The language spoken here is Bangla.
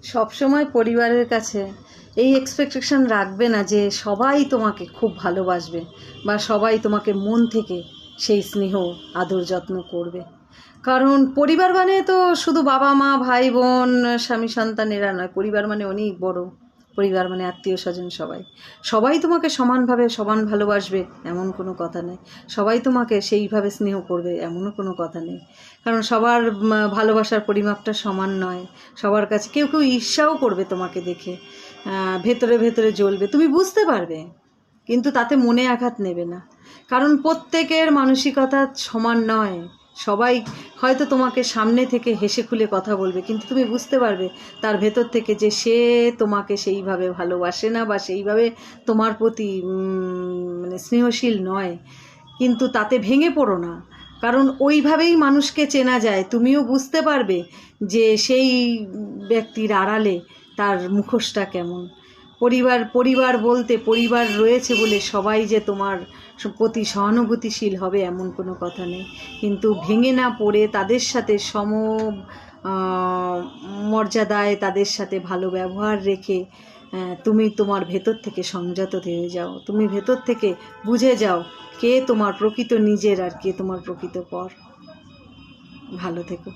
সবসময় পরিবারের কাছে এই এক্সপেকটেশন রাখবে না যে সবাই তোমাকে খুব ভালোবাসবে বা সবাই তোমাকে মন থেকে সেই স্নেহ আদর যত্ন করবে। কারণ পরিবার মানে তো শুধু বাবা মা ভাই বোন স্বামী সন্তান এরা নয়, পরিবার মানে অনেক বড়। পরিবার মানে আত্মীয় স্বজন সবাই সবাই তোমাকে সমানভাবে সমান ভালোবাসবে এমন কোনো কথা নেই, সবাই তোমাকে সেইভাবে স্নেহ করবে এমনও কোনো কথা নেই। কারণ সবার ভালোবাসার পরিমাপটা সমান নয়। সবার কাছে কেউ কেউ ঈর্ষাও করবে তোমাকে দেখে, ভেতরে ভেতরে জ্বলবে, তুমি বুঝতে পারবে কিন্তু তাতে মনে আঘাত নেবে না। কারণ প্রত্যেকের মানসিকতা সমান নয়। সবাই হয়তো তোমাকে সামনে থেকে হেসে খুলে কথা বলবে, কিন্তু তুমি বুঝতে পারবে তার ভেতর থেকে যে সে তোমাকে সেইভাবে ভালোবাসে না বা সেইভাবে তোমার প্রতি মানে স্নেহশীল নয়। কিন্তু তাতে ভেঙে পড়ো না, কারণ ওইভাবেই মানুষকে চেনা যায়। তুমিও বুঝতে পারবে যে সেই ব্যক্তির আড়ালে তার মুখোশটা কেমন। পরিবার বলতে পরিবার রয়েছে বলে সবাই যে তোমার প্রতি সহানুভূতিশীল হবে এমন কোনো কথা নেই। কিন্তু ভেঙে না পড়ে তাদের সাথে মর্যাদায় তাদের সাথে ভালো ব্যবহার রেখে তুমি তোমার ভেতর থেকে সংযত হয়ে যাও। তুমি ভেতর থেকে বুঝে যাও কে তোমার প্রকৃত নিজের আর কে তোমার প্রকৃত পর। ভালো থেকো।